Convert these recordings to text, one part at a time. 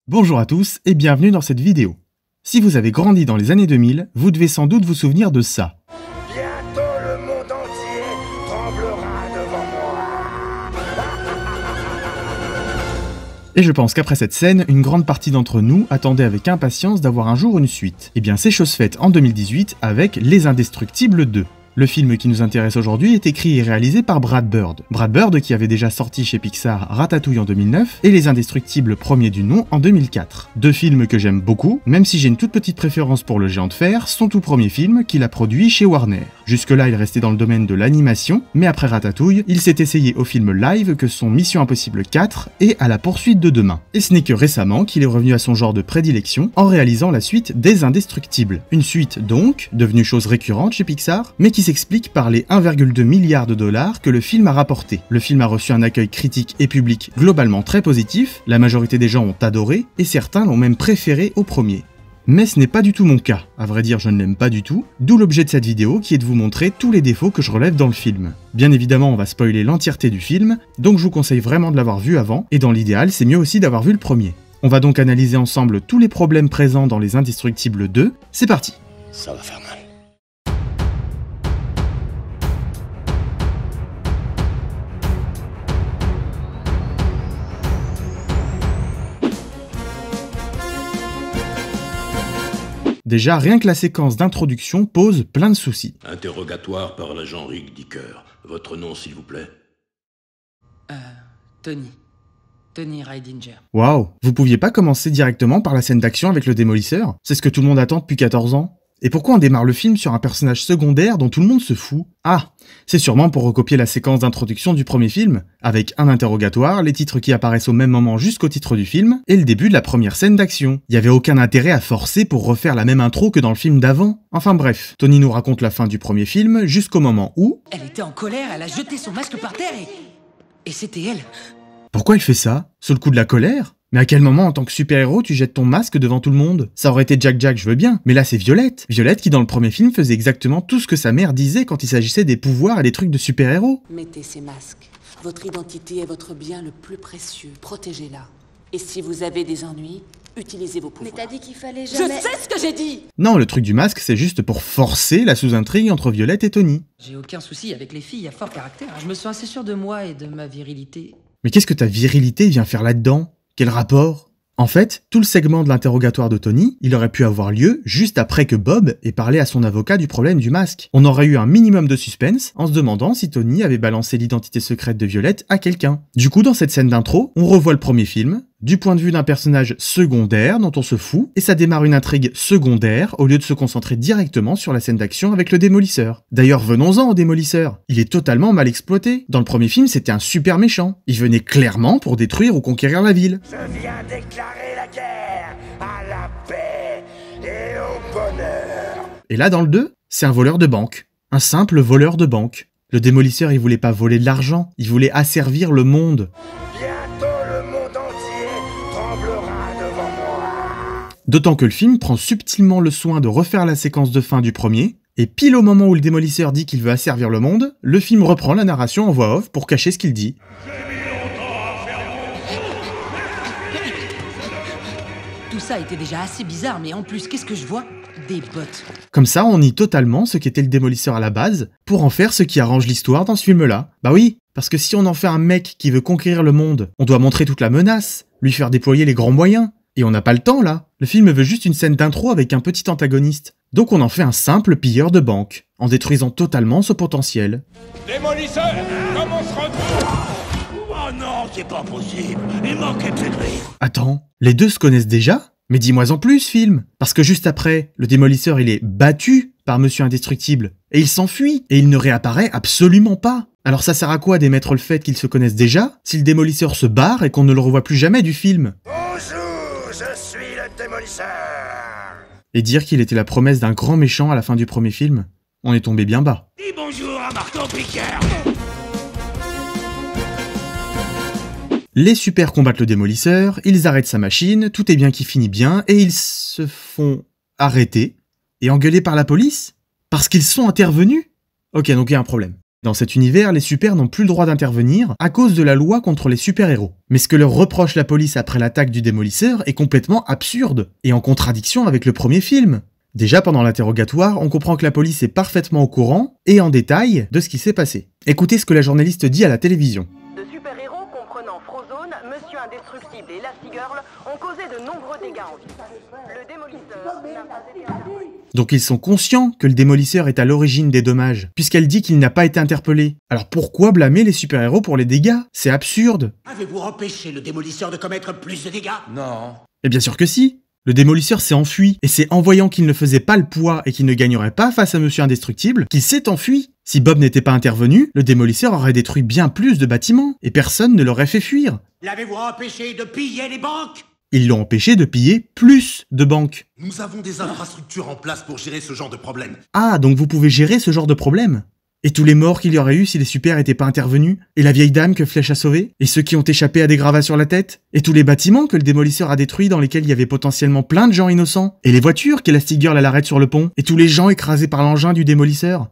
Bonjour à tous et bienvenue dans cette vidéo. Si vous avez grandi dans les années 2000, vous devez sans doute vous souvenir de ça. Bientôt le monde entier tremblera devant moi. Et je pense qu'après cette scène, une grande partie d'entre nous attendait avec impatience d'avoir un jour une suite. Et bien c'est chose faite en 2018 avec Les Indestructibles 2. Le film qui nous intéresse aujourd'hui est écrit et réalisé par Brad Bird. Brad Bird qui avait déjà sorti chez Pixar Ratatouille en 2009 et Les Indestructibles premier du nom en 2004. Deux films que j'aime beaucoup, même si j'ai une toute petite préférence pour Le Géant de Fer, son tout premier film qu'il a produit chez Warner. Jusque-là, il restait dans le domaine de l'animation, mais après Ratatouille, il s'est essayé au film live que sont Mission Impossible 4 et À la poursuite de demain. Et ce n'est que récemment qu'il est revenu à son genre de prédilection en réalisant la suite des Indestructibles. Une suite donc, devenue chose récurrente chez Pixar, mais qui s'explique par les 1,2 milliard de dollars que le film a rapporté. Le film a reçu un accueil critique et public globalement très positif, la majorité des gens ont adoré, et certains l'ont même préféré au premier. Mais ce n'est pas du tout mon cas, à vrai dire je ne l'aime pas du tout, d'où l'objet de cette vidéo qui est de vous montrer tous les défauts que je relève dans le film. Bien évidemment on va spoiler l'entièreté du film, donc je vous conseille vraiment de l'avoir vu avant, et dans l'idéal c'est mieux aussi d'avoir vu le premier. On va donc analyser ensemble tous les problèmes présents dans Les Indestructibles 2, c'est parti. Ça va faire mal. Déjà, rien que la séquence d'introduction pose plein de soucis. Interrogatoire par l'agent Rick Dicker. Votre nom, s'il vous plaît? Tony. Tony Reidinger. Waouh, vous pouviez pas commencer directement par la scène d'action avec le démolisseur? C'est ce que tout le monde attend depuis 14 ans. Et pourquoi on démarre le film sur un personnage secondaire dont tout le monde se fout? Ah, c'est sûrement pour recopier la séquence d'introduction du premier film, avec un interrogatoire, les titres qui apparaissent au même moment jusqu'au titre du film, et le début de la première scène d'action. Il y avait aucun intérêt à forcer pour refaire la même intro que dans le film d'avant. Enfin bref, Tony nous raconte la fin du premier film jusqu'au moment où... Elle était en colère, elle a jeté son masque par terre et c'était elle. Pourquoi elle fait ça? Sous le coup de la colère? Mais à quel moment, en tant que super-héros, tu jettes ton masque devant tout le monde? Ça aurait été Jack, je veux bien, mais là c'est Violette. Violette qui dans le premier film faisait exactement tout ce que sa mère disait quand il s'agissait des pouvoirs et des trucs de super-héros. Mettez ces masques. Votre identité est votre bien le plus précieux. Protégez-la. Et si vous avez des ennuis, utilisez vos pouvoirs. Mais t'as dit qu'il fallait Je jamais... sais ce que j'ai dit! Non, le truc du masque, c'est juste pour forcer la sous-intrigue entre Violette et Tony. J'ai aucun souci avec les filles à fort caractère. Je me sens assez sûr de moi et de ma virilité. Mais qu'est-ce que ta virilité vient faire là-dedans? Quel rapport? En fait, tout le segment de l'interrogatoire de Tony, il aurait pu avoir lieu juste après que Bob ait parlé à son avocat du problème du masque. On aurait eu un minimum de suspense en se demandant si Tony avait balancé l'identité secrète de Violette à quelqu'un. Du coup, dans cette scène d'intro, on revoit le premier film, du point de vue d'un personnage secondaire dont on se fout, et ça démarre une intrigue secondaire au lieu de se concentrer directement sur la scène d'action avec le démolisseur. D'ailleurs, venons-en au démolisseur. Il est totalement mal exploité. Dans le premier film, c'était un super méchant. Il venait clairement pour détruire ou conquérir la ville. Je viens déclarer la guerre à la paix et au bonheur. Et là, dans le 2, c'est un voleur de banque. Un simple voleur de banque. Le démolisseur, il voulait pas voler de l'argent, il voulait asservir le monde. Bientôt le monde entier tremblera devant moi. D'autant que le film prend subtilement le soin de refaire la séquence de fin du premier, et pile au moment où le démolisseur dit qu'il veut asservir le monde, le film reprend la narration en voix off pour cacher ce qu'il dit. Tout ça était déjà assez bizarre, mais en plus, qu'est-ce que je vois? Des bottes. Comme ça, on nie totalement ce qu'était le démolisseur à la base, pour en faire ce qui arrange l'histoire dans ce film-là. Bah oui, parce que si on en fait un mec qui veut conquérir le monde, on doit montrer toute la menace, lui faire déployer les grands moyens. Et on n'a pas le temps là. Le film veut juste une scène d'intro avec un petit antagoniste. Donc on en fait un simple pilleur de banque, en détruisant totalement ce potentiel. Démolisseur, comment se retrouve? Oh non, c'est pas possible. Il manquait de lui. Attends, les deux se connaissent déjà? Mais dis-moi en plus, film. Parce que juste après, le démolisseur il est battu par Monsieur Indestructible, et il s'enfuit, et il ne réapparaît absolument pas. Alors ça sert à quoi d'émettre le fait qu'ils se connaissent déjà, si le démolisseur se barre et qu'on ne le revoit plus jamais du film? Bonjour, je suis le démolisseur. Et dire qu'il était la promesse d'un grand méchant à la fin du premier film, on est tombé bien bas. Dis bonjour à Marteau Piqueur. Les super combattent le démolisseur, ils arrêtent sa machine, tout est bien qui finit bien, et ils se font arrêter et engueuler par la police? Parce qu'ils sont intervenus? Ok, donc il y a un problème. Dans cet univers, les super n'ont plus le droit d'intervenir à cause de la loi contre les super-héros. Mais ce que leur reproche la police après l'attaque du démolisseur est complètement absurde, et en contradiction avec le premier film. Déjà pendant l'interrogatoire, on comprend que la police est parfaitement au courant, et en détail, de ce qui s'est passé. Écoutez ce que la journaliste dit à la télévision. De super-héros comprenant Frozone, Monsieur Indestructible et Elastigirl ont causé de nombreux dégâts en ville. Le démolisseur n'a pas été interpellé. Donc ils sont conscients que le démolisseur est à l'origine des dommages, puisqu'elle dit qu'il n'a pas été interpellé. Alors pourquoi blâmer les super-héros pour les dégâts? C'est absurde. Avez-vous empêché le démolisseur de commettre plus de dégâts? Non. Et bien sûr que si. Le démolisseur s'est enfui, et c'est en voyant qu'il ne faisait pas le poids et qu'il ne gagnerait pas face à Monsieur Indestructible qu'il s'est enfui. Si Bob n'était pas intervenu, le démolisseur aurait détruit bien plus de bâtiments, et personne ne l'aurait fait fuir. L'avez-vous empêché de piller les banques? Ils l'ont empêché de piller plus de banques. Nous avons des infrastructures en place pour gérer ce genre de problème. Ah, donc vous pouvez gérer ce genre de problème? Et tous les morts qu'il y aurait eu si les super n'étaient pas intervenus? Et la vieille dame que Flèche a sauvée? Et ceux qui ont échappé à des gravats sur la tête? Et tous les bâtiments que le démolisseur a détruits dans lesquels il y avait potentiellement plein de gens innocents? Et les voitures qu'Elastigirl l'arrête sur le pont? Et tous les gens écrasés par l'engin du démolisseur?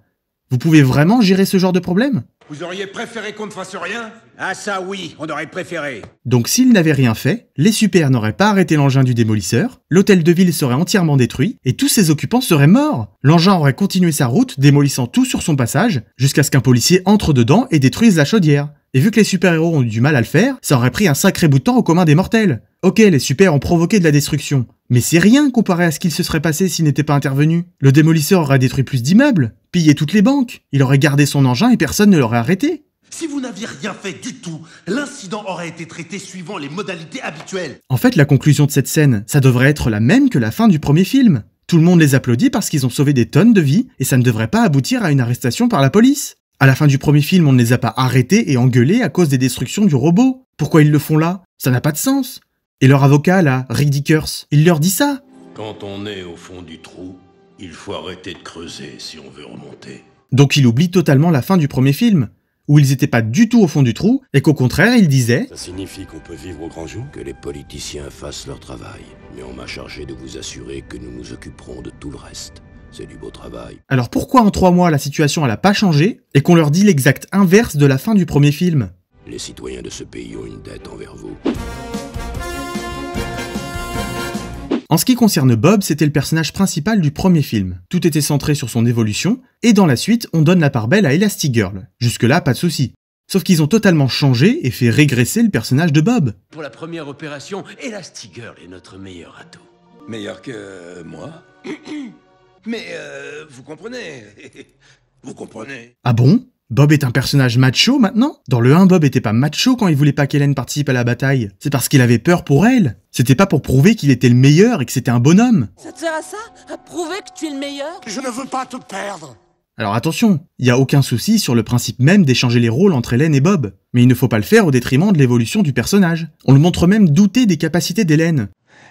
Vous pouvez vraiment gérer ce genre de problème? Vous auriez préféré qu'on ne fasse rien? Ah ça oui, on aurait préféré. Donc s'ils n'avaient rien fait, les super n'auraient pas arrêté l'engin du démolisseur, l'hôtel de ville serait entièrement détruit, et tous ses occupants seraient morts. L'engin aurait continué sa route, démolissant tout sur son passage, jusqu'à ce qu'un policier entre dedans et détruise la chaudière. Et vu que les super-héros ont eu du mal à le faire, ça aurait pris un sacré bout de temps au commun des mortels. Ok, les super ont provoqué de la destruction, mais c'est rien comparé à ce qu'il se serait passé s'ils n'étaient pas intervenus. Le démolisseur aurait détruit plus d'immeubles, pillé toutes les banques, il aurait gardé son engin et personne ne l'aurait arrêté. Si vous n'aviez rien fait du tout, l'incident aurait été traité suivant les modalités habituelles. En fait, la conclusion de cette scène, ça devrait être la même que la fin du premier film. Tout le monde les applaudit parce qu'ils ont sauvé des tonnes de vies, et ça ne devrait pas aboutir à une arrestation par la police. À la fin du premier film, on ne les a pas arrêtés et engueulés à cause des destructions du robot. Pourquoi ils le font là? Ça n'a pas de sens. Et leur avocat, là, Rick Dickers, il leur dit ça. Quand on est au fond du trou, il faut arrêter de creuser si on veut remonter. Donc il oublie totalement la fin du premier film, où ils étaient pas du tout au fond du trou, et qu'au contraire, il disait... Ça signifie qu'on peut vivre au grand jour? Que les politiciens fassent leur travail. Mais on m'a chargé de vous assurer que nous nous occuperons de tout le reste. C'est du beau travail. Alors pourquoi en 3 mois la situation elle a pas changé, et qu'on leur dit l'exact inverse de la fin du premier film? Les citoyens de ce pays ont une dette envers vous. En ce qui concerne Bob, c'était le personnage principal du premier film. Tout était centré sur son évolution, et dans la suite, on donne la part belle à Elastigirl. Jusque-là, pas de souci. Sauf qu'ils ont totalement changé et fait régresser le personnage de Bob. Pour la première opération, Elastigirl est notre meilleur atout. Meilleur que moi? Mais vous comprenez. Vous comprenez. Ah bon? Bob est un personnage macho maintenant? Dans le 1, Bob était pas macho quand il voulait pas qu'Hélène participe à la bataille. C'est parce qu'il avait peur pour elle. C'était pas pour prouver qu'il était le meilleur et que c'était un bonhomme. Ça te sert à ça? À prouver que tu es le meilleur? Je ne veux pas tout perdre. Alors attention, il y a aucun souci sur le principe même d'échanger les rôles entre Hélène et Bob. Mais il ne faut pas le faire au détriment de l'évolution du personnage. On le montre même douter des capacités d'Hélène.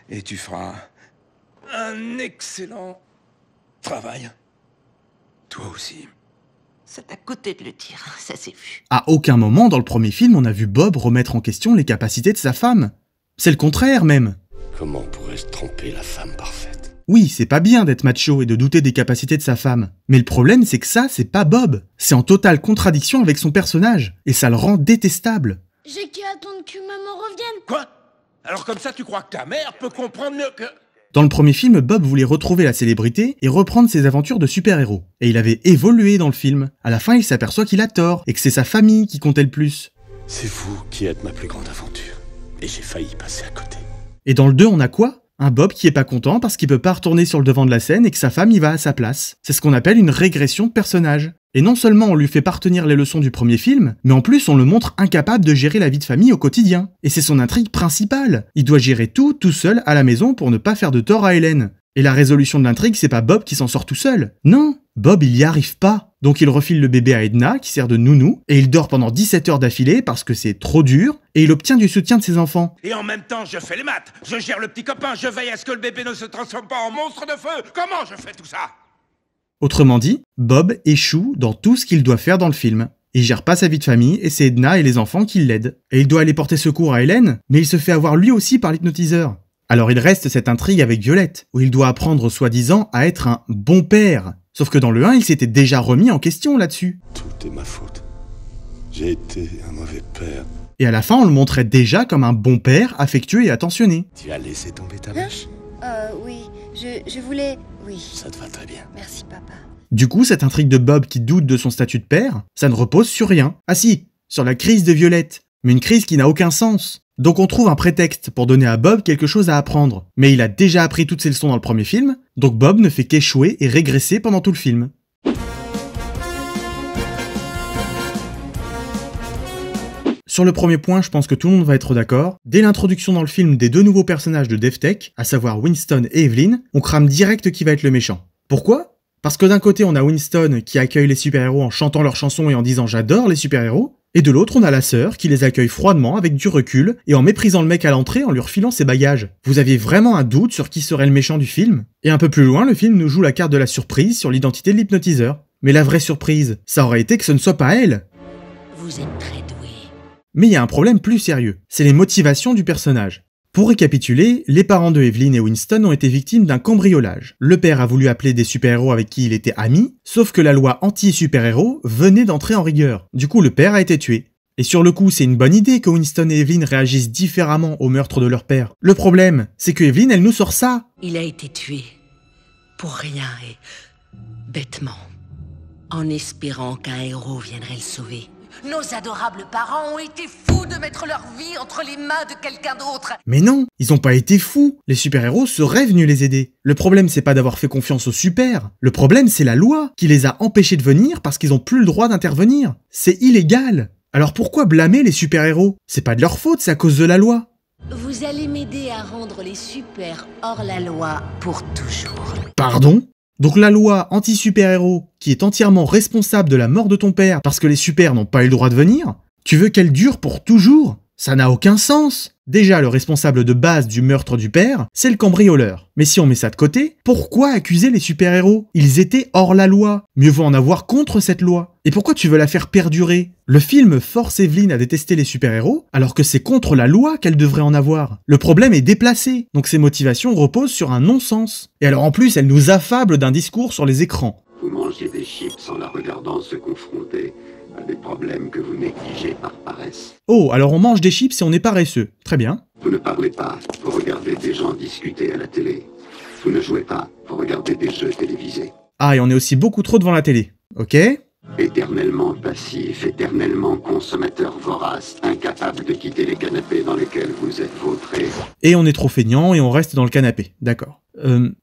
Et tu feras un excellent travail. Toi aussi. C'est à côté de le dire, ça s'est vu. À aucun moment dans le premier film, on a vu Bob remettre en question les capacités de sa femme. C'est le contraire même. Comment pourrais-je tromper la femme parfaite? Oui, c'est pas bien d'être macho et de douter des capacités de sa femme. Mais le problème, c'est que ça, c'est pas Bob. C'est en totale contradiction avec son personnage. Et ça le rend détestable. J'ai qu'à attendre que maman revienne. Quoi? Alors comme ça tu crois que ta mère peut comprendre mieux que... Dans le premier film, Bob voulait retrouver la célébrité et reprendre ses aventures de super-héros. Et il avait évolué dans le film. À la fin, il s'aperçoit qu'il a tort et que c'est sa famille qui comptait le plus. C'est vous qui êtes ma plus grande aventure. Et j'ai failli passer à côté. Et dans le 2, on a quoi? Un Bob qui est pas content parce qu'il peut pas retourner sur le devant de la scène et que sa femme y va à sa place. C'est ce qu'on appelle une régression de personnage. Et non seulement on lui fait pas retenir les leçons du premier film, mais en plus on le montre incapable de gérer la vie de famille au quotidien. Et c'est son intrigue principale. Il doit gérer tout seul à la maison pour ne pas faire de tort à Hélène. Et la résolution de l'intrigue, c'est pas Bob qui s'en sort tout seul. Non, Bob il y arrive pas. Donc il refile le bébé à Edna, qui sert de nounou, et il dort pendant 17 heures d'affilée parce que c'est trop dur, et il obtient du soutien de ses enfants. Et en même temps, je fais les maths, je gère le petit copain, je veille à ce que le bébé ne se transforme pas en monstre de feu. Comment je fais tout ça? Autrement dit, Bob échoue dans tout ce qu'il doit faire dans le film. Il gère pas sa vie de famille, et c'est Edna et les enfants qui l'aident. Et il doit aller porter secours à Hélène, mais il se fait avoir lui aussi par l'hypnotiseur. Alors il reste cette intrigue avec Violette, où il doit apprendre soi-disant à être un bon père. Sauf que dans le 1, il s'était déjà remis en question là-dessus. Tout est ma faute. J'ai été un mauvais père. Et à la fin, on le montrait déjà comme un bon père, affectueux et attentionné. Tu as laissé tomber ta vache? Oui, je voulais... Oui. Ça te va très bien. Merci, papa. Du coup, cette intrigue de Bob qui doute de son statut de père, ça ne repose sur rien. Ah si, sur la crise de Violette. Mais une crise qui n'a aucun sens. Donc on trouve un prétexte pour donner à Bob quelque chose à apprendre. Mais il a déjà appris toutes ses leçons dans le premier film, donc Bob ne fait qu'échouer et régresser pendant tout le film. Sur le premier point, je pense que tout le monde va être d'accord. Dès l'introduction dans le film des deux nouveaux personnages de DevTech, à savoir Winston et Evelyn, on crame direct qui va être le méchant. Pourquoi ? Parce que d'un côté, on a Winston qui accueille les super-héros en chantant leurs chansons et en disant « j'adore les super-héros », et de l'autre, on a la sœur qui les accueille froidement avec du recul et en méprisant le mec à l'entrée en lui refilant ses bagages. Vous aviez vraiment un doute sur qui serait le méchant du film ? Et un peu plus loin, le film nous joue la carte de la surprise sur l'identité de l'hypnotiseur. Mais la vraie surprise, ça aurait été que ce ne soit pas elle. Vous êtes très doué. Mais il y a un problème plus sérieux, c'est les motivations du personnage. Pour récapituler, les parents de Evelyn et Winston ont été victimes d'un cambriolage. Le père a voulu appeler des super-héros avec qui il était ami, sauf que la loi anti-super-héros venait d'entrer en rigueur. Du coup, le père a été tué. Et sur le coup, c'est une bonne idée que Winston et Evelyn réagissent différemment au meurtre de leur père. Le problème, c'est que Evelyn, elle nous sort ça. Il a été tué. Pour rien et... bêtement. En espérant qu'un héros viendrait le sauver. Nos adorables parents ont été fous de mettre leur vie entre les mains de quelqu'un d'autre. Mais non, ils ont pas été fous. Les super-héros seraient venus les aider. Le problème, c'est pas d'avoir fait confiance aux super. Le problème, c'est la loi qui les a empêchés de venir parce qu'ils ont plus le droit d'intervenir. C'est illégal. Alors pourquoi blâmer les super-héros? C'est pas de leur faute, c'est à cause de la loi. Vous allez m'aider à rendre les super hors la loi pour toujours. Pardon? Donc la loi anti-super-héros, qui est entièrement responsable de la mort de ton père parce que les super n'ont pas eu le droit de venir, tu veux qu'elle dure pour toujours? Ça n'a aucun sens. Déjà, le responsable de base du meurtre du père, c'est le cambrioleur. Mais si on met ça de côté, pourquoi accuser les super-héros? Ils étaient hors la loi. Mieux vaut en avoir contre cette loi. Et pourquoi tu veux la faire perdurer? Le film force Evelyn à détester les super-héros, alors que c'est contre la loi qu'elle devrait en avoir. Le problème est déplacé, donc ses motivations reposent sur un non-sens. Et alors en plus, elle nous affable d'un discours sur les écrans. Vous mangez des chips en la regardant se confronter à des problèmes que vous négligez par paresse. Oh, alors on mange des chips et on est paresseux. Très bien. Vous ne parlez pas, vous regardez des gens discuter à la télé. Vous ne jouez pas, vous regardez des jeux télévisés. Ah, et on est aussi beaucoup trop devant la télé. Ok? Éternellement passif, éternellement consommateur vorace, incapable de quitter les canapés dans lesquels vous êtes vautré. Et on est trop feignant et on reste dans le canapé. D'accord.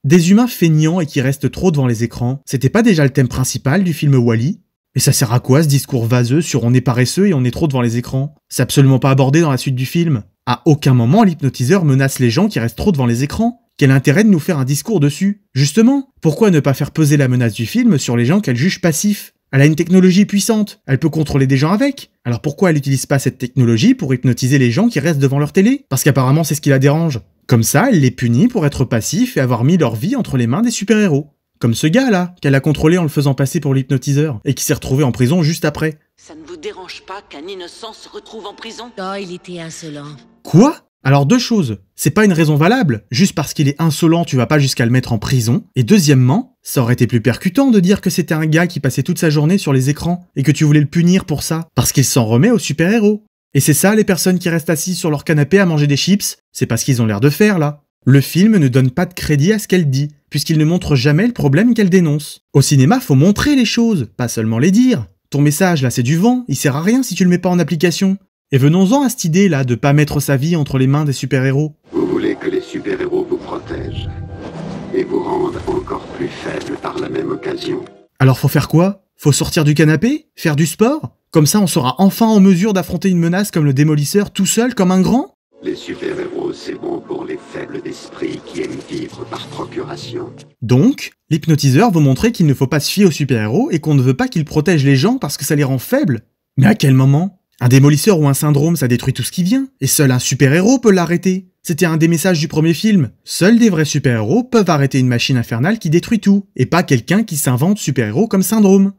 Des humains feignants et qui restent trop devant les écrans, c'était pas déjà le thème principal du film Wall-E? Et ça sert à quoi ce discours vaseux sur on est paresseux et on est trop devant les écrans? C'est absolument pas abordé dans la suite du film. À aucun moment l'hypnotiseur menace les gens qui restent trop devant les écrans. Quel intérêt de nous faire un discours dessus? Justement, pourquoi ne pas faire peser la menace du film sur les gens qu'elle juge passifs? Elle a une technologie puissante, elle peut contrôler des gens avec. Alors pourquoi elle n'utilise pas cette technologie pour hypnotiser les gens qui restent devant leur télé? Parce qu'apparemment c'est ce qui la dérange. Comme ça, elle les punit pour être passifs et avoir mis leur vie entre les mains des super-héros. Comme ce gars-là, qu'elle a contrôlé en le faisant passer pour l'hypnotiseur, et qui s'est retrouvé en prison juste après. Ça ne vous dérange pas qu'un innocent se retrouve en prison? Oh, il était insolent. Quoi? Alors deux choses, c'est pas une raison valable, juste parce qu'il est insolent tu vas pas jusqu'à le mettre en prison, et deuxièmement, ça aurait été plus percutant de dire que c'était un gars qui passait toute sa journée sur les écrans, et que tu voulais le punir pour ça, parce qu'il s'en remet aux super-héros. Et c'est ça les personnes qui restent assises sur leur canapé à manger des chips, c'est parce qu'ils ont l'air de faire là. Le film ne donne pas de crédit à ce qu'elle dit, puisqu'il ne montre jamais le problème qu'elle dénonce. Au cinéma, faut montrer les choses, pas seulement les dire. Ton message là c'est du vent, il sert à rien si tu le mets pas en application. Et venons-en à cette idée là de pas mettre sa vie entre les mains des super-héros. Vous voulez que les super-héros vous protègent et vous rendent encore plus faible par la même occasion. Alors faut faire quoi? Faut sortir du canapé? Faire du sport? Comme ça on sera enfin en mesure d'affronter une menace comme le démolisseur tout seul comme un grand? Les super-héros, c'est bon pour les faibles d'esprit qui aiment vivre par procuration. Donc, l'hypnotiseur veut montrer qu'il ne faut pas se fier aux super-héros et qu'on ne veut pas qu'ils protègent les gens parce que ça les rend faibles. Mais à quel moment? Un démolisseur ou un syndrome, ça détruit tout ce qui vient, et seul un super-héros peut l'arrêter. C'était un des messages du premier film. Seuls des vrais super-héros peuvent arrêter une machine infernale qui détruit tout, et pas quelqu'un qui s'invente super-héros comme syndrome.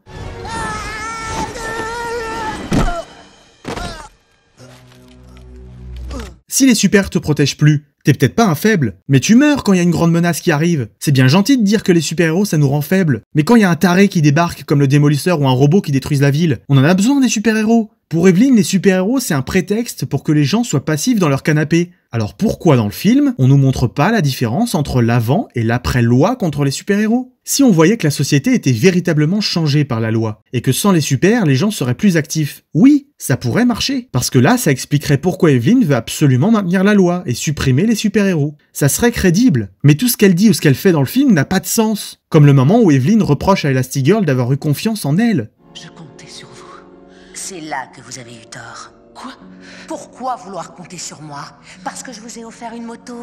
Si les super te protègent plus, T'es peut-être pas un faible, mais tu meurs quand il y a une grande menace qui arrive. C'est bien gentil de dire que les super-héros ça nous rend faibles, mais quand il y a un taré qui débarque comme le démolisseur ou un robot qui détruise la ville, on en a besoin des super-héros. Pour Evelyn, les super-héros c'est un prétexte pour que les gens soient passifs dans leur canapé. Alors pourquoi dans le film, on nous montre pas la différence entre l'avant et l'après-loi contre les super-héros? Si on voyait que la société était véritablement changée par la loi, et que sans les super, les gens seraient plus actifs, oui, ça pourrait marcher. Parce que là, ça expliquerait pourquoi Evelyn veut absolument maintenir la loi et supprimer les super-héros. Ça serait crédible. Mais tout ce qu'elle dit ou ce qu'elle fait dans le film n'a pas de sens. Comme le moment où Evelyn reproche à Elastigirl d'avoir eu confiance en elle. Je comptais sur vous. C'est là que vous avez eu tort. Quoi? Pourquoi vouloir compter sur moi? Parce que je vous ai offert une moto?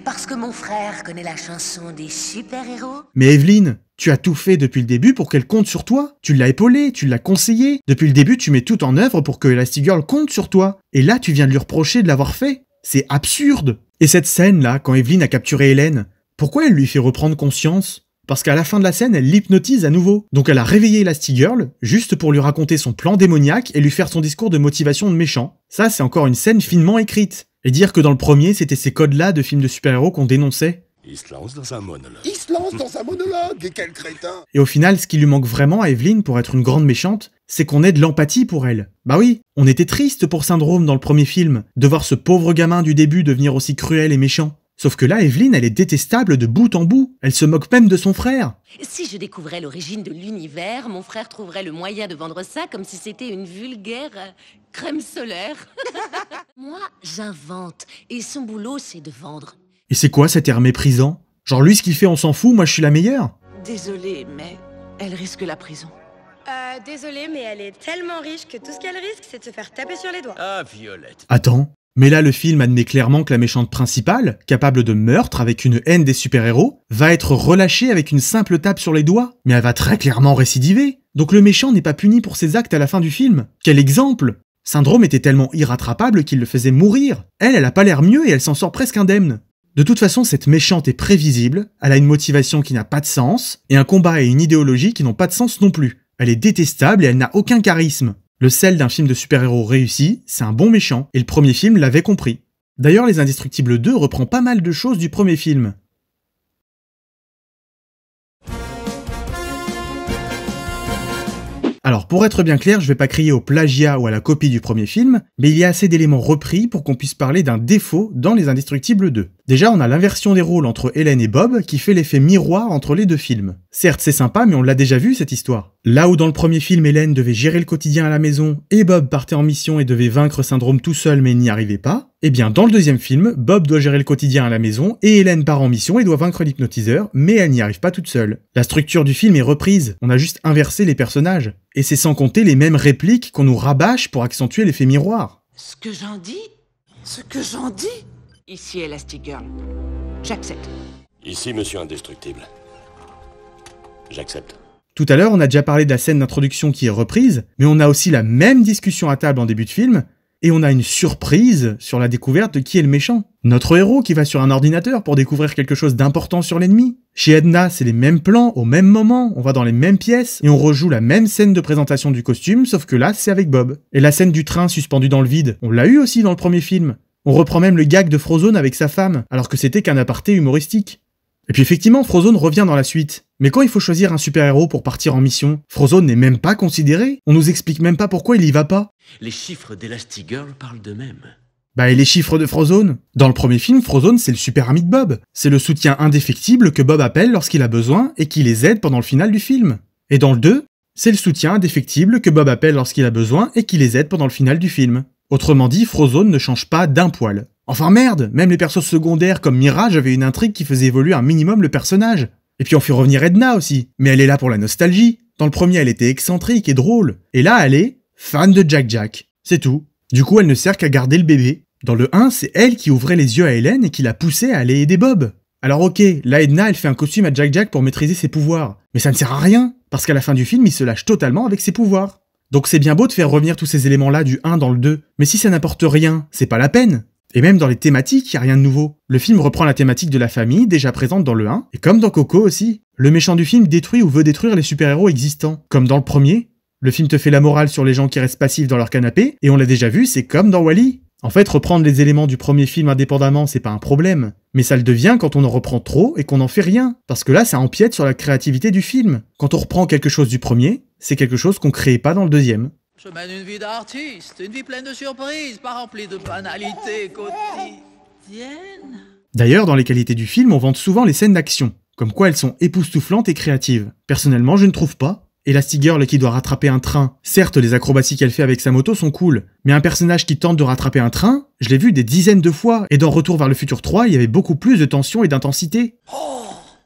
Parce que mon frère connaît la chanson des super-héros? Mais Evelyn, tu as tout fait depuis le début pour qu'elle compte sur toi. Tu l'as épaulée, tu l'as conseillée. Depuis le début, tu mets tout en œuvre pour que Elastigirl compte sur toi. Et là, tu viens de lui reprocher de l'avoir fait. C'est absurde. Et cette scène-là, quand Evelyn a capturé Hélène, pourquoi elle lui fait reprendre conscience? Parce qu'à la fin de la scène, elle l'hypnotise à nouveau. Donc elle a réveillé Elastigirl, juste pour lui raconter son plan démoniaque et lui faire son discours de motivation de méchant. Ça, c'est encore une scène finement écrite. Et dire que dans le premier, c'était ces codes-là de films de super-héros qu'on dénonçait. Il se lance dans un monologue. Il se lance dans un monologue, et quel crétin! Et au final, ce qui lui manque vraiment à Evelyn pour être une grande méchante, c'est qu'on ait de l'empathie pour elle. Bah oui, on était triste pour Syndrome dans le premier film, de voir ce pauvre gamin du début devenir aussi cruel et méchant. Sauf que là, Evelyn, elle est détestable de bout en bout. Elle se moque même de son frère. Si je découvrais l'origine de l'univers, mon frère trouverait le moyen de vendre ça comme si c'était une vulgaire crème solaire. Moi, j'invente, et son boulot, c'est de vendre. Et c'est quoi cet air méprisant? Genre lui, ce qu'il fait, on s'en fout, moi je suis la meilleure? Désolée, mais elle risque la prison. Désolée, mais elle est tellement riche que tout ce qu'elle risque, c'est de se faire taper sur les doigts. Ah, Violette. Attends. Mais là, le film admet clairement que la méchante principale, capable de meurtre avec une haine des super-héros, va être relâchée avec une simple tape sur les doigts. Mais elle va très clairement récidiver. Donc le méchant n'est pas puni pour ses actes à la fin du film. Quel exemple! Syndrome était tellement irrattrapable qu'il le faisait mourir. Elle a pas l'air mieux et elle s'en sort presque indemne. De toute façon, cette méchante est prévisible, elle a une motivation qui n'a pas de sens, et un combat et une idéologie qui n'ont pas de sens non plus. Elle est détestable et elle n'a aucun charisme. Le sel d'un film de super-héros réussi, c'est un bon méchant, et le premier film l'avait compris. D'ailleurs, Les Indestructibles 2 reprend pas mal de choses du premier film. Alors, pour être bien clair, je vais pas crier au plagiat ou à la copie du premier film, mais il y a assez d'éléments repris pour qu'on puisse parler d'un défaut dans Les Indestructibles 2. Déjà, on a l'inversion des rôles entre Hélène et Bob qui fait l'effet miroir entre les deux films. Certes, c'est sympa, mais on l'a déjà vu cette histoire. Là où dans le premier film, Hélène devait gérer le quotidien à la maison et Bob partait en mission et devait vaincre Syndrome tout seul mais n'y arrivait pas, eh bien dans le deuxième film, Bob doit gérer le quotidien à la maison et Hélène part en mission et doit vaincre l'hypnotiseur, mais elle n'y arrive pas toute seule. La structure du film est reprise, on a juste inversé les personnages. Et c'est sans compter les mêmes répliques qu'on nous rabâche pour accentuer l'effet miroir. Ce que j'en dis Ici Elastigirl. J'accepte. Ici, Monsieur Indestructible. J'accepte. Tout à l'heure, on a déjà parlé de la scène d'introduction qui est reprise, mais on a aussi la même discussion à table en début de film, et on a une surprise sur la découverte de qui est le méchant. Notre héros qui va sur un ordinateur pour découvrir quelque chose d'important sur l'ennemi. Chez Edna, c'est les mêmes plans, au même moment, on va dans les mêmes pièces, et on rejoue la même scène de présentation du costume, sauf que là, c'est avec Bob. Et la scène du train suspendu dans le vide, on l'a eu aussi dans le premier film. On reprend même le gag de Frozone avec sa femme, alors que c'était qu'un aparté humoristique. Et puis effectivement, Frozone revient dans la suite. Mais quand il faut choisir un super-héros pour partir en mission, Frozone n'est même pas considéré. On nous explique même pas pourquoi il y va pas. Les chiffres d'Elastigirl parlent d'eux-mêmes. Bah et les chiffres de Frozone? Dans le premier film, Frozone c'est le super ami de Bob. C'est le soutien indéfectible que Bob appelle lorsqu'il a besoin et qui les aide pendant le final du film. Et dans le 2, c'est le soutien indéfectible que Bob appelle lorsqu'il a besoin et qui les aide pendant le final du film. Autrement dit, Frozone ne change pas d'un poil. Enfin merde, même les persos secondaires comme Mirage avaient une intrigue qui faisait évoluer un minimum le personnage. Et puis on fait revenir Edna aussi, mais elle est là pour la nostalgie. Dans le premier, elle était excentrique et drôle. Et là, elle est fan de Jack-Jack. C'est tout. Du coup, elle ne sert qu'à garder le bébé. Dans le 1, c'est elle qui ouvrait les yeux à Hélène et qui l'a poussée à aller aider Bob. Alors ok, là Edna, elle fait un costume à Jack-Jack pour maîtriser ses pouvoirs. Mais ça ne sert à rien, parce qu'à la fin du film, il se lâche totalement avec ses pouvoirs. Donc c'est bien beau de faire revenir tous ces éléments-là du 1 dans le 2, mais si ça n'apporte rien, c'est pas la peine. Et même dans les thématiques, y a rien de nouveau. Le film reprend la thématique de la famille, déjà présente dans le 1, et comme dans Coco aussi. Le méchant du film détruit ou veut détruire les super-héros existants. Comme dans le premier, le film te fait la morale sur les gens qui restent passifs dans leur canapé, et on l'a déjà vu, c'est comme dans Wall-E. En fait, reprendre les éléments du premier film indépendamment, c'est pas un problème. Mais ça le devient quand on en reprend trop et qu'on n'en fait rien. Parce que là, ça empiète sur la créativité du film. Quand on reprend quelque chose du premier, c'est quelque chose qu'on créait pas dans le deuxième. Je mène une vie d'artiste, une vie pleine de surprises, pas remplie de banalités quotidiennes. D'ailleurs, dans les qualités du film, on vante souvent les scènes d'action. Comme quoi elles sont époustouflantes et créatives. Personnellement, je ne trouve pas. Elastigirl qui doit rattraper un train. Certes, les acrobaties qu'elle fait avec sa moto sont cool, mais un personnage qui tente de rattraper un train, je l'ai vu des dizaines de fois, et dans Retour vers le futur 3, il y avait beaucoup plus de tension et d'intensité.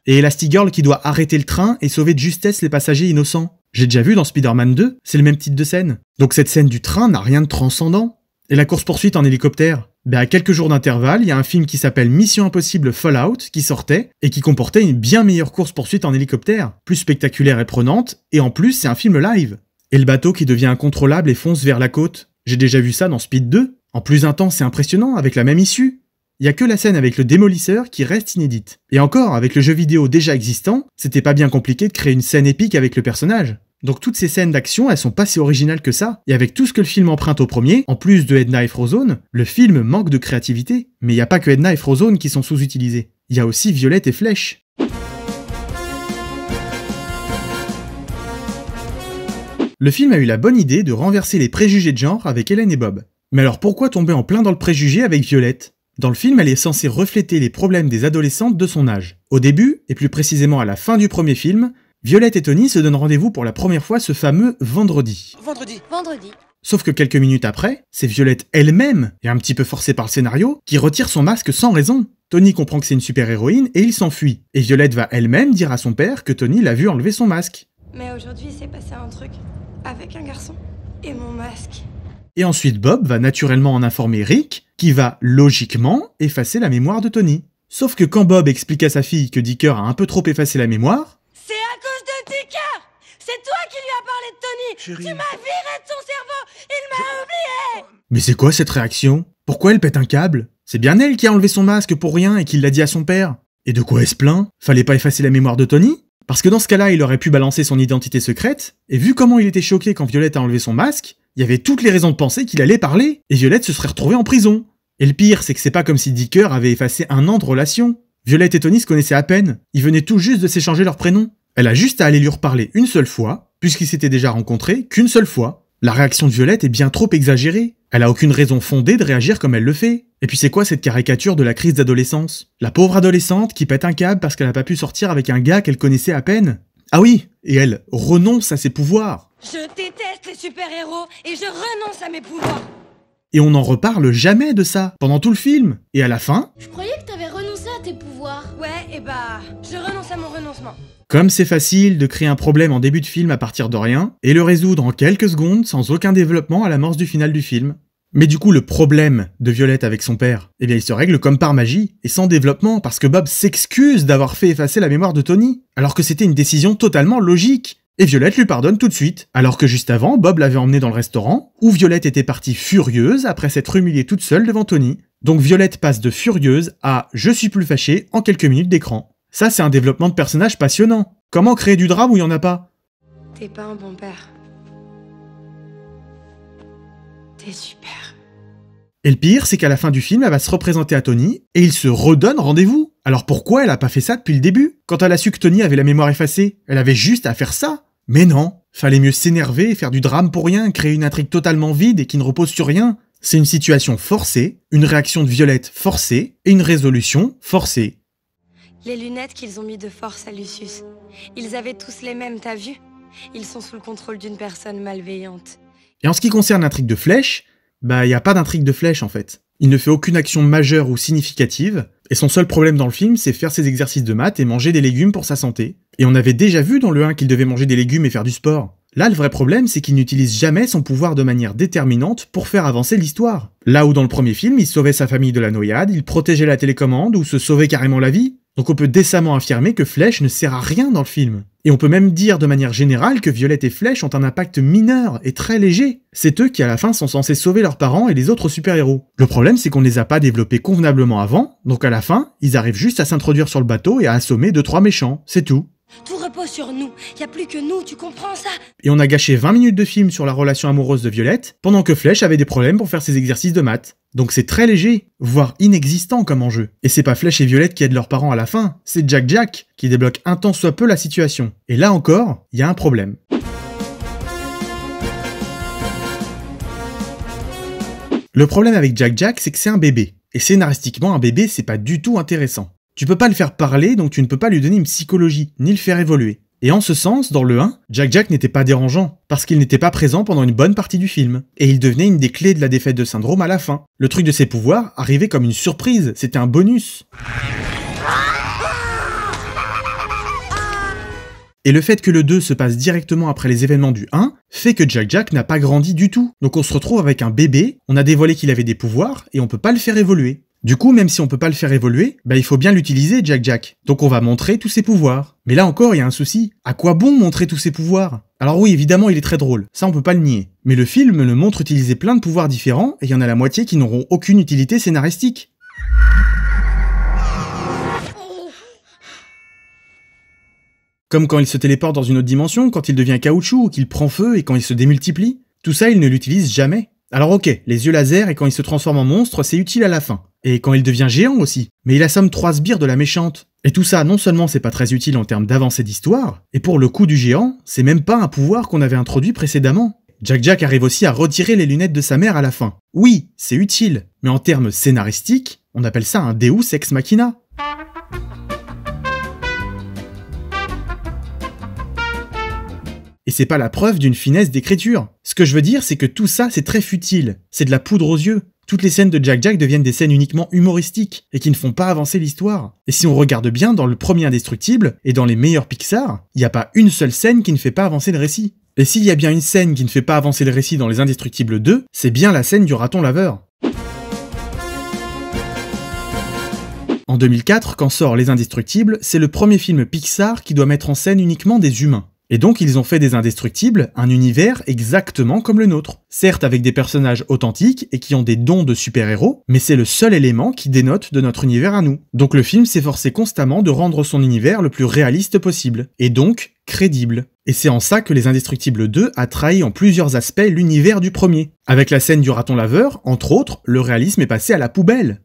Et Elastigirl qui doit arrêter le train et sauver de justesse les passagers innocents. J'ai déjà vu dans Spider-Man 2, c'est le même type de scène. Donc cette scène du train n'a rien de transcendant. Et la course-poursuite en hélicoptère, à quelques jours d'intervalle, il y a un film qui s'appelle Mission Impossible Fallout qui sortait et qui comportait une bien meilleure course-poursuite en hélicoptère, plus spectaculaire et prenante, et en plus c'est un film live. Et le bateau qui devient incontrôlable et fonce vers la côte. J'ai déjà vu ça dans Speed 2, en plus intense et impressionnant, avec la même issue. Il y a que la scène avec le démolisseur qui reste inédite. Et encore, avec le jeu vidéo déjà existant, c'était pas bien compliqué de créer une scène épique avec le personnage. Donc toutes ces scènes d'action, elles sont pas si originales que ça, et avec tout ce que le film emprunte au premier, en plus de Edna et Frozone, le film manque de créativité. Mais il y a pas que Edna et Frozone qui sont sous-utilisés. Il y a aussi Violette et Flèche. Le film a eu la bonne idée de renverser les préjugés de genre avec Hélène et Bob. Mais alors pourquoi tomber en plein dans le préjugé avec Violette ? Dans le film, elle est censée refléter les problèmes des adolescentes de son âge. Au début, et plus précisément à la fin du premier film, Violette et Tony se donnent rendez-vous pour la première fois ce fameux vendredi. Vendredi. Sauf que quelques minutes après, c'est Violette elle-même, et un petit peu forcée par le scénario, qui retire son masque sans raison. Tony comprend que c'est une super-héroïne et il s'enfuit. Et Violette va elle-même dire à son père que Tony l'a vu enlever son masque. Mais aujourd'hui, il s'est passé un truc avec un garçon et mon masque. Et ensuite Bob va naturellement en informer Rick, qui va, logiquement, effacer la mémoire de Tony. Sauf que quand Bob explique à sa fille que Dicker a un peu trop effacé la mémoire... C'est à cause de Dicker! C'est toi qui lui as parlé de Tony! Chérie. Tu m'as viré de son cerveau! Il m'a oublié! Mais c'est quoi cette réaction? Pourquoi elle pète un câble? C'est bien elle qui a enlevé son masque pour rien et qui l'a dit à son père. Et de quoi elle se plaint? Fallait pas effacer la mémoire de Tony? Parce que dans ce cas-là, il aurait pu balancer son identité secrète, et vu comment il était choqué quand Violette a enlevé son masque, il y avait toutes les raisons de penser qu'il allait parler, et Violette se serait retrouvée en prison. Et le pire, c'est que c'est pas comme si Dicker avait effacé un an de relation. Violette et Tony se connaissaient à peine, ils venaient tout juste de s'échanger leurs prénoms. Elle a juste à aller lui reparler une seule fois, puisqu'ils s'étaient déjà rencontrés qu'une seule fois. La réaction de Violette est bien trop exagérée. Elle a aucune raison fondée de réagir comme elle le fait. Et puis c'est quoi cette caricature de la crise d'adolescence? La pauvre adolescente qui pète un câble parce qu'elle a pas pu sortir avec un gars qu'elle connaissait à peine. Ah oui, et elle renonce à ses pouvoirs. Je déteste les super-héros et je renonce à mes pouvoirs! Et on n'en reparle jamais de ça, pendant tout le film. Et à la fin... Je croyais que t'avais renoncé à tes pouvoirs. Ouais, et bah, je renonce à mon renoncement. Comme c'est facile de créer un problème en début de film à partir de rien, et le résoudre en quelques secondes sans aucun développement à l'amorce du final du film. Mais du coup, le problème de Violette avec son père, eh bien il se règle comme par magie, et sans développement, parce que Bob s'excuse d'avoir fait effacer la mémoire de Tony, alors que c'était une décision totalement logique. Et Violette lui pardonne tout de suite, alors que juste avant, Bob l'avait emmené dans le restaurant, où Violette était partie furieuse après s'être humiliée toute seule devant Tony. Donc Violette passe de furieuse à « je suis plus fâchée » en quelques minutes d'écran. Ça, c'est un développement de personnage passionnant. Comment créer du drame où il y en a pas? T'es pas un bon père. T'es super. Et le pire, c'est qu'à la fin du film, elle va se représenter à Tony, et il se redonne rendez-vous. Alors pourquoi elle a pas fait ça depuis le début? Quand elle a su que Tony avait la mémoire effacée, elle avait juste à faire ça. Mais non, fallait mieux s'énerver et faire du drame pour rien, créer une intrigue totalement vide et qui ne repose sur rien. C'est une situation forcée, une réaction de Violette forcée, et une résolution forcée. Les lunettes qu'ils ont mis de force à Lucius. Ils avaient tous les mêmes, t'as vu? Ils sont sous le contrôle d'une personne malveillante. Et en ce qui concerne l'intrigue de Flèche, y a pas d'intrigue de Flèche en fait. Il ne fait aucune action majeure ou significative, et son seul problème dans le film, c'est faire ses exercices de maths et manger des légumes pour sa santé. Et on avait déjà vu dans le 1 qu'il devait manger des légumes et faire du sport. Là, le vrai problème, c'est qu'il n'utilise jamais son pouvoir de manière déterminante pour faire avancer l'histoire. Là où dans le premier film, il sauvait sa famille de la noyade, il protégeait la télécommande ou se sauvait carrément la vie. Donc on peut décemment affirmer que Flèche ne sert à rien dans le film. Et on peut même dire de manière générale que Violette et Flèche ont un impact mineur et très léger. C'est eux qui à la fin sont censés sauver leurs parents et les autres super-héros. Le problème c'est qu'on ne les a pas développés convenablement avant, donc à la fin, ils arrivent juste à s'introduire sur le bateau et à assommer 2-3 méchants, c'est tout. Tout repose sur nous. Y a plus que nous, tu comprends ça? Et on a gâché 20 minutes de film sur la relation amoureuse de Violette, pendant que Flèche avait des problèmes pour faire ses exercices de maths. Donc c'est très léger, voire inexistant comme enjeu. Et c'est pas Flèche et Violette qui aident leurs parents à la fin, c'est Jack qui débloque un tant soit peu la situation. Et là encore, il y a un problème. Le problème avec Jack, c'est que c'est un bébé. Et scénaristiquement, un bébé, c'est pas du tout intéressant. Tu peux pas le faire parler, donc tu ne peux pas lui donner une psychologie, ni le faire évoluer. Et en ce sens, dans le 1, Jack n'était pas dérangeant, parce qu'il n'était pas présent pendant une bonne partie du film. Et il devenait une des clés de la défaite de Syndrome à la fin. Le truc de ses pouvoirs arrivait comme une surprise, c'était un bonus. Et le fait que le 2 se passe directement après les événements du 1, fait que Jack n'a pas grandi du tout. Donc on se retrouve avec un bébé, on a dévoilé qu'il avait des pouvoirs, et on peut pas le faire évoluer. Du coup, même si on peut pas le faire évoluer, il faut bien l'utiliser, Jack. Donc on va montrer tous ses pouvoirs. Mais là encore, il y a un souci. À quoi bon montrer tous ses pouvoirs? Alors oui, évidemment, il est très drôle. Ça, on peut pas le nier. Mais le film le montre utiliser plein de pouvoirs différents, et il y en a la moitié qui n'auront aucune utilité scénaristique. Comme quand il se téléporte dans une autre dimension, quand il devient caoutchouc, ou qu'il prend feu, et quand il se démultiplie. Tout ça, il ne l'utilise jamais. Alors ok, les yeux laser et quand il se transforme en monstre, c'est utile à la fin. Et quand il devient géant aussi. Mais il assomme 3 sbires de la méchante. Et tout ça, non seulement c'est pas très utile en termes d'avancée d'histoire, et pour le coup du géant, c'est même pas un pouvoir qu'on avait introduit précédemment. Jack arrive aussi à retirer les lunettes de sa mère à la fin. Oui, c'est utile, mais en termes scénaristiques, on appelle ça un Deus ex machina. Et c'est pas la preuve d'une finesse d'écriture. Ce que je veux dire, c'est que tout ça, c'est très futile. C'est de la poudre aux yeux. Toutes les scènes de Jack deviennent des scènes uniquement humoristiques, et qui ne font pas avancer l'histoire. Et si on regarde bien, dans le premier Indestructible, et dans les meilleurs Pixar, il n'y a pas une seule scène qui ne fait pas avancer le récit. Et s'il y a bien une scène qui ne fait pas avancer le récit dans les Indestructibles 2, c'est bien la scène du raton laveur. En 2004, quand sort Les Indestructibles, c'est le premier film Pixar qui doit mettre en scène uniquement des humains. Et donc ils ont fait des Indestructibles un univers exactement comme le nôtre. Certes avec des personnages authentiques et qui ont des dons de super-héros, mais c'est le seul élément qui dénote de notre univers à nous. Donc le film s'efforçait constamment de rendre son univers le plus réaliste possible, et donc crédible. Et c'est en ça que Les Indestructibles 2 a trahi en plusieurs aspects l'univers du premier. Avec la scène du raton laveur, entre autres, le réalisme est passé à la poubelle.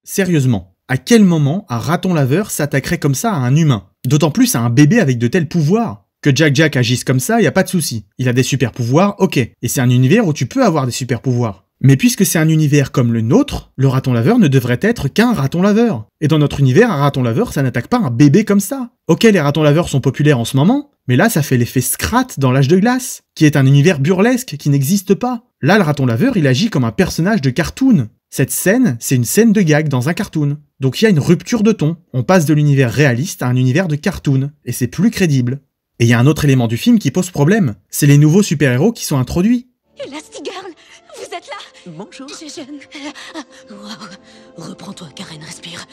Sérieusement. À quel moment un raton laveur s'attaquerait comme ça à un humain? D'autant plus à un bébé avec de tels pouvoirs. Que Jack agisse comme ça, y a pas de souci. Il a des super pouvoirs, ok. Et c'est un univers où tu peux avoir des super pouvoirs. Mais puisque c'est un univers comme le nôtre, le raton laveur ne devrait être qu'un raton laveur. Et dans notre univers, un raton laveur, ça n'attaque pas un bébé comme ça. Ok, les ratons laveurs sont populaires en ce moment, mais là ça fait l'effet Scrat dans l'âge de glace, qui est un univers burlesque qui n'existe pas. Là, le raton laveur, il agit comme un personnage de cartoon. Cette scène, c'est une scène de gag dans un cartoon. Donc il y a une rupture de ton. On passe de l'univers réaliste à un univers de cartoon, et c'est plus crédible. Et il y a un autre élément du film qui pose problème. C'est les nouveaux super-héros qui sont introduits. Elastigirl, vous êtes là? Bonjour. Wow. Reprends-toi, Karen, respire.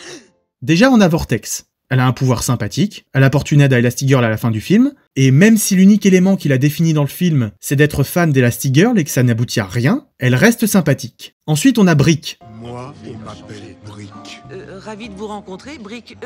Déjà, on a Vortex. Elle a un pouvoir sympathique, elle apporte une aide à Elastigirl à la fin du film, et même si l'unique élément qui l'a défini dans le film, c'est d'être fan d'Elastigirl et que ça n'aboutit à rien, elle reste sympathique. Ensuite, on a Brick. Moi, on m'appelle Brick. Ravi de vous rencontrer, Brick.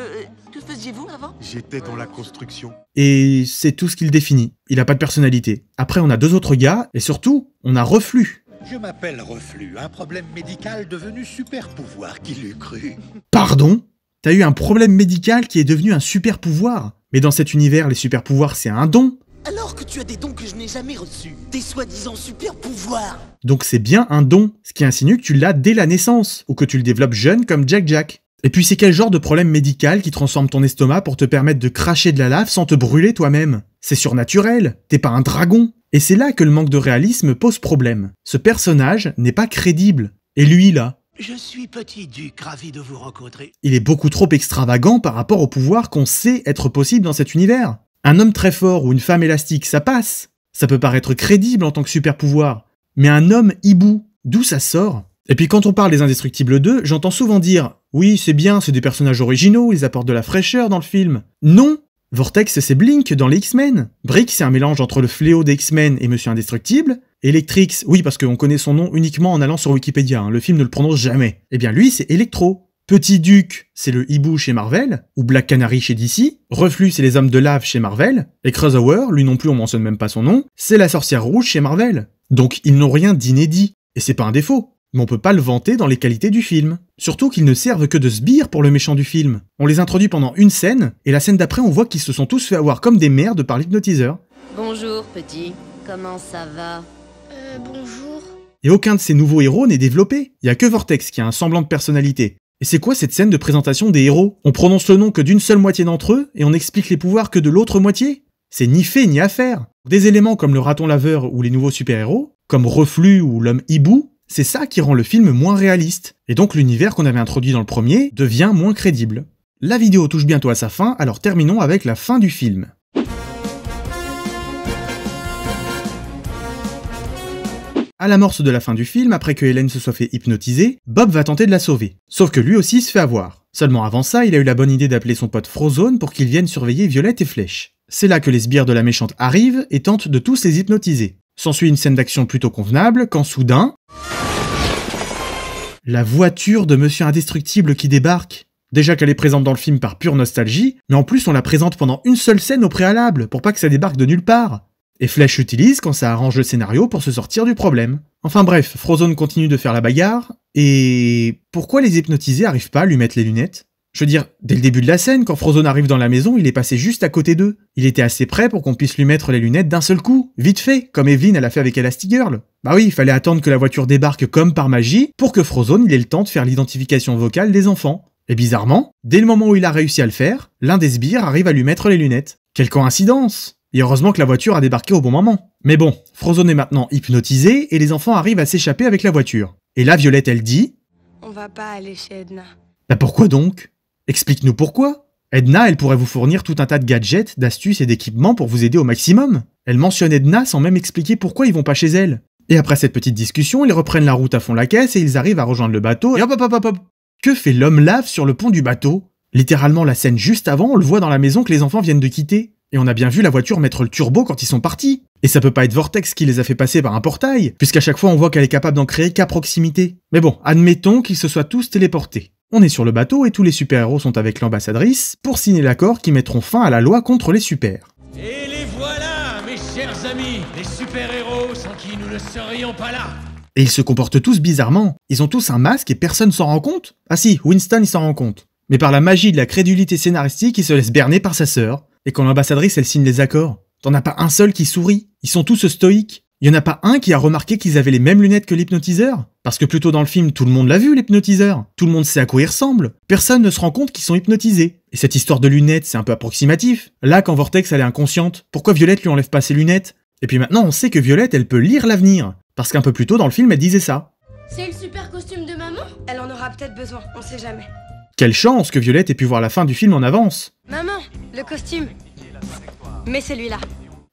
Que faisiez-vous avant? J'étais dans la construction. Et c'est tout ce qu'il définit. Il a pas de personnalité. Après, on a 2 autres gars, et surtout, on a Reflux. Je m'appelle Reflux, un problème médical devenu super pouvoir, qui l'eût cru. Pardon? T'as eu un problème médical qui est devenu un super pouvoir? Mais dans cet univers, les super pouvoirs, c'est un don. Alors que tu as des dons que je n'ai jamais reçus. Des soi-disant super pouvoirs. Donc c'est bien un don, ce qui insinue que tu l'as dès la naissance, ou que tu le développes jeune comme Jack. Et puis c'est quel genre de problème médical qui transforme ton estomac pour te permettre de cracher de la lave sans te brûler toi-même? C'est surnaturel, t'es pas un dragon. Et c'est là que le manque de réalisme pose problème. Ce personnage n'est pas crédible. Et lui là, je suis Petit Duc, ravi de vous rencontrer. il est beaucoup trop extravagant par rapport au pouvoir qu'on sait être possible dans cet univers. Un homme très fort ou une femme élastique, ça passe. Ça peut paraître crédible en tant que super pouvoir. Mais un homme hibou, d'où ça sort? Et puis quand on parle des Indestructibles 2, j'entends souvent dire « Oui, c'est bien, c'est des personnages originaux, ils apportent de la fraîcheur dans le film. » Non! Vortex, c'est Blink dans les X-Men. Brick, c'est un mélange entre le fléau des X-Men et Monsieur Indestructible. Electrix, oui, parce qu'on connaît son nom uniquement en allant sur Wikipédia, le film ne le prononce jamais. Eh bien lui, c'est Electro. Petit Duc, c'est le hibou chez Marvel, ou Black Canary chez DC, Reflux, c'est les hommes de lave chez Marvel, et Crossover, lui non plus on mentionne même pas son nom, c'est la sorcière rouge chez Marvel. Donc ils n'ont rien d'inédit, et c'est pas un défaut. Mais on peut pas le vanter dans les qualités du film. Surtout qu'ils ne servent que de sbires pour le méchant du film. On les introduit pendant une scène, et la scène d'après on voit qu'ils se sont tous fait avoir comme des merdes par l'hypnotiseur. Bonjour petit, comment ça va? Bonjour. Et aucun de ces nouveaux héros n'est développé. Il y a que Vortex qui a un semblant de personnalité. Et c'est quoi cette scène de présentation des héros? On prononce le nom que d'une seule moitié d'entre eux, et on explique les pouvoirs que de l'autre moitié? C'est ni fait ni à faire. Des éléments comme le raton laveur ou les nouveaux super-héros, comme Reflux ou l'homme hibou, c'est ça qui rend le film moins réaliste. Et donc l'univers qu'on avait introduit dans le premier devient moins crédible. La vidéo touche bientôt à sa fin, alors terminons avec la fin du film. À l'amorce de la fin du film, après que Hélène se soit fait hypnotiser, Bob va tenter de la sauver. Sauf que lui aussi se fait avoir. Seulement avant ça, il a eu la bonne idée d'appeler son pote Frozone pour qu'il vienne surveiller Violette et Flèche. C'est là que les sbires de la méchante arrivent et tentent de tous les hypnotiser. S'ensuit une scène d'action plutôt convenable, quand soudain... la voiture de Monsieur Indestructible qui débarque. Déjà qu'elle est présente dans le film par pure nostalgie, mais en plus on la présente pendant une seule scène au préalable, pour pas que ça débarque de nulle part. Et Flèche l'utilise quand ça arrange le scénario pour se sortir du problème. Enfin bref, Frozone continue de faire la bagarre, et... pourquoi les hypnotisés arrivent pas à lui mettre les lunettes? Je veux dire, dès le début de la scène, quand Frozone arrive dans la maison, il est passé juste à côté d'eux. Il était assez près pour qu'on puisse lui mettre les lunettes d'un seul coup, vite fait, comme Evelyn elle a fait avec Elastigirl. Bah oui, il fallait attendre que la voiture débarque comme par magie, pour que Frozone il ait le temps de faire l'identification vocale des enfants. Et bizarrement, dès le moment où il a réussi à le faire, l'un des sbires arrive à lui mettre les lunettes. Quelle coïncidence! Et heureusement que la voiture a débarqué au bon moment. Mais bon, Frozone est maintenant hypnotisé, et les enfants arrivent à s'échapper avec la voiture. Et là, Violette elle dit... On va pas aller chez Edna. Bah pourquoi donc? Explique-nous pourquoi. Edna, elle pourrait vous fournir tout un tas de gadgets, d'astuces et d'équipements pour vous aider au maximum. Elle mentionne Edna sans même expliquer pourquoi ils vont pas chez elle. Et après cette petite discussion, ils reprennent la route à fond la caisse et ils arrivent à rejoindre le bateau et hop hop hop hop hop. Que fait l'homme lave sur le pont du bateau? Littéralement la scène juste avant, on le voit dans la maison que les enfants viennent de quitter. Et on a bien vu la voiture mettre le turbo quand ils sont partis. Et ça peut pas être Vortex qui les a fait passer par un portail, puisqu'à chaque fois on voit qu'elle est capable d'en créer qu'à proximité. Mais bon, admettons qu'ils se soient tous téléportés. On est sur le bateau et tous les super-héros sont avec l'ambassadrice pour signer l'accord qui mettront fin à la loi contre les super. Et les voilà, mes chers amis, les super-héros sans qui nous ne serions pas là. Et ils se comportent tous bizarrement. Ils ont tous un masque et personne s'en rend compte. Ah si, Winston il s'en rend compte. Mais par la magie de la crédulité scénaristique, il se laisse berner par sa sœur. Et quand l'ambassadrice elle signe les accords, t'en as pas un seul qui sourit. Ils sont tous stoïques. Il y en a pas un qui a remarqué qu'ils avaient les mêmes lunettes que l'hypnotiseur? Parce que plus tôt dans le film, tout le monde l'a vu l'hypnotiseur. Tout le monde sait à quoi il ressemble. Personne ne se rend compte qu'ils sont hypnotisés. Et cette histoire de lunettes, c'est un peu approximatif. Là, quand Vortex elle est inconsciente, pourquoi Violette lui enlève pas ses lunettes? Et puis maintenant, on sait que Violette, elle peut lire l'avenir. Parce qu'un peu plus tôt dans le film, elle disait ça. C'est le super costume de maman? Elle en aura peut-être besoin, on sait jamais. Quelle chance que Violette ait pu voir la fin du film en avance. Maman, le costume. Mais celui-là.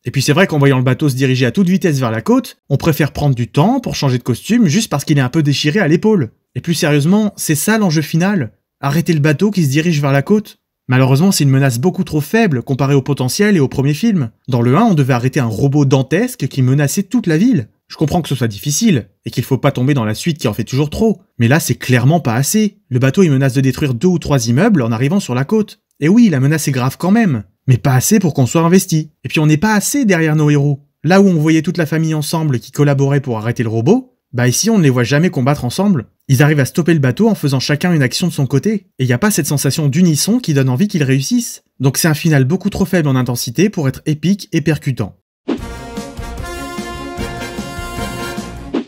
Et puis c'est vrai qu'en voyant le bateau se diriger à toute vitesse vers la côte, on préfère prendre du temps pour changer de costume juste parce qu'il est un peu déchiré à l'épaule. Et plus sérieusement, c'est ça l'enjeu final. Arrêter le bateau qui se dirige vers la côte. Malheureusement, c'est une menace beaucoup trop faible comparée au potentiel et au premier film. Dans le 1, on devait arrêter un robot dantesque qui menaçait toute la ville. Je comprends que ce soit difficile, et qu'il faut pas tomber dans la suite qui en fait toujours trop. Mais là, c'est clairement pas assez. Le bateau, il menace de détruire 2 ou 3 immeubles en arrivant sur la côte. Et oui, la menace est grave quand même. Mais pas assez pour qu'on soit investi. Et puis on n'est pas assez derrière nos héros. Là où on voyait toute la famille ensemble qui collaborait pour arrêter le robot, bah ici on ne les voit jamais combattre ensemble. Ils arrivent à stopper le bateau en faisant chacun une action de son côté. Et y a pas cette sensation d'unisson qui donne envie qu'ils réussissent. Donc c'est un final beaucoup trop faible en intensité pour être épique et percutant.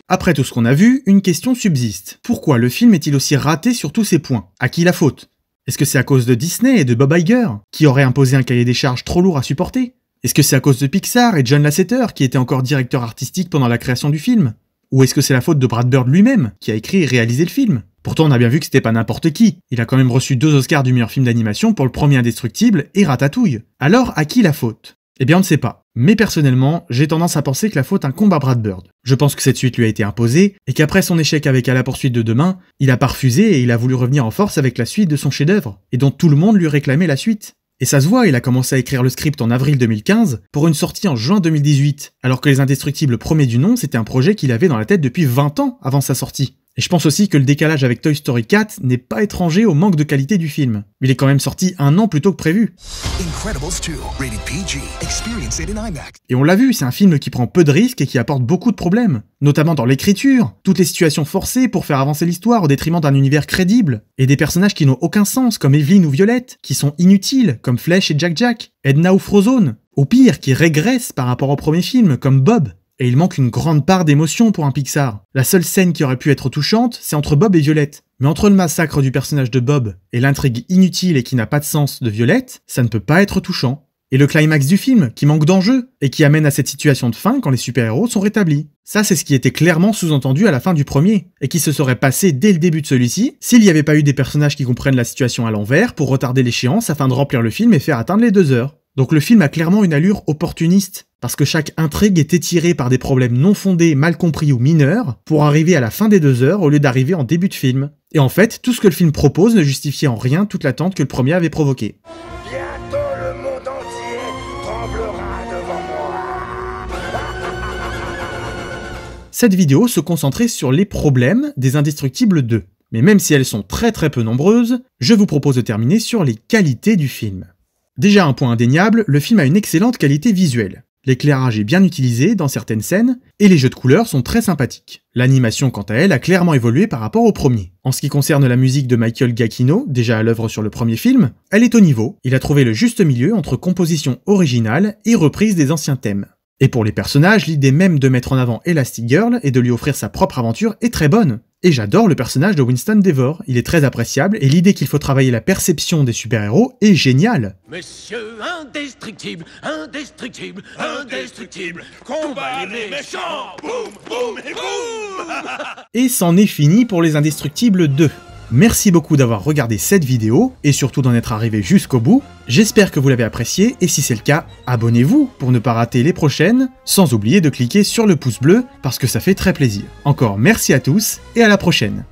Après tout ce qu'on a vu, une question subsiste. Pourquoi le film est-il aussi raté sur tous ces points? À qui la faute? Est-ce que c'est à cause de Disney et de Bob Iger, qui aurait imposé un cahier des charges trop lourd à supporter? Est-ce que c'est à cause de Pixar et John Lasseter, qui était encore directeur artistique pendant la création du film? Ou est-ce que c'est la faute de Brad Bird lui-même, qui a écrit et réalisé le film? Pourtant on a bien vu que c'était pas n'importe qui. Il a quand même reçu 2 Oscars du meilleur film d'animation pour le premier Indestructible et Ratatouille. Alors à qui la faute? Eh bien on ne sait pas. Mais personnellement, j'ai tendance à penser que la faute incombe à Brad Bird. Je pense que cette suite lui a été imposée, et qu'après son échec avec À la poursuite de demain, il a pas refusé et il a voulu revenir en force avec la suite de son chef-d'œuvre, et dont tout le monde lui réclamait la suite. Et ça se voit, il a commencé à écrire le script en avril 2015, pour une sortie en juin 2018, alors que Les Indestructibles premier du nom, c'était un projet qu'il avait dans la tête depuis 20 ans avant sa sortie. Et je pense aussi que le décalage avec Toy Story 4 n'est pas étranger au manque de qualité du film. Il est quand même sorti 1 an plus tôt que prévu. Et on l'a vu, c'est un film qui prend peu de risques et qui apporte beaucoup de problèmes. Notamment dans l'écriture, toutes les situations forcées pour faire avancer l'histoire au détriment d'un univers crédible, et des personnages qui n'ont aucun sens comme Evelyn ou Violette, qui sont inutiles comme Flèche et Jack-Jack, Edna ou Frozone, au pire qui régressent par rapport au premier film comme Bob. Et il manque une grande part d'émotion pour un Pixar. La seule scène qui aurait pu être touchante, c'est entre Bob et Violette. Mais entre le massacre du personnage de Bob et l'intrigue inutile et qui n'a pas de sens de Violette, ça ne peut pas être touchant. Et le climax du film, qui manque d'enjeu, et qui amène à cette situation de fin quand les super-héros sont rétablis. Ça, c'est ce qui était clairement sous-entendu à la fin du premier, et qui se serait passé dès le début de celui-ci, s'il n'y avait pas eu des personnages qui comprennent la situation à l'envers pour retarder l'échéance afin de remplir le film et faire atteindre les 2 heures. Donc le film a clairement une allure opportuniste, parce que chaque intrigue est étirée par des problèmes non fondés, mal compris ou mineurs, pour arriver à la fin des 2 heures au lieu d'arriver en début de film. Et en fait, tout ce que le film propose ne justifie en rien toute l'attente que le premier avait provoquée. Bientôt le monde entier tremblera devant moi. Cette vidéo se concentrait sur les problèmes des Indestructibles 2. Mais même si elles sont très peu nombreuses, je vous propose de terminer sur les qualités du film. Déjà un point indéniable, le film a une excellente qualité visuelle. L'éclairage est bien utilisé dans certaines scènes, et les jeux de couleurs sont très sympathiques. L'animation, quant à elle, a clairement évolué par rapport au premier. En ce qui concerne la musique de Michael Giacchino, déjà à l'œuvre sur le premier film, elle est au niveau. Il a trouvé le juste milieu entre composition originale et reprise des anciens thèmes. Et pour les personnages, l'idée même de mettre en avant Elastigirl et de lui offrir sa propre aventure est très bonne. Et j'adore le personnage de Winston Devor, il est très appréciable, et l'idée qu'il faut travailler la perception des super-héros est géniale. Monsieur indestructible, indestructible, indestructible, Combat les méchants. Boum, boum et boum. Et c'en est fini pour les Indestructibles 2. Merci beaucoup d'avoir regardé cette vidéo, et surtout d'en être arrivé jusqu'au bout. J'espère que vous l'avez apprécié, et si c'est le cas, abonnez-vous pour ne pas rater les prochaines, sans oublier de cliquer sur le pouce bleu, parce que ça fait très plaisir. Encore merci à tous, et à la prochaine.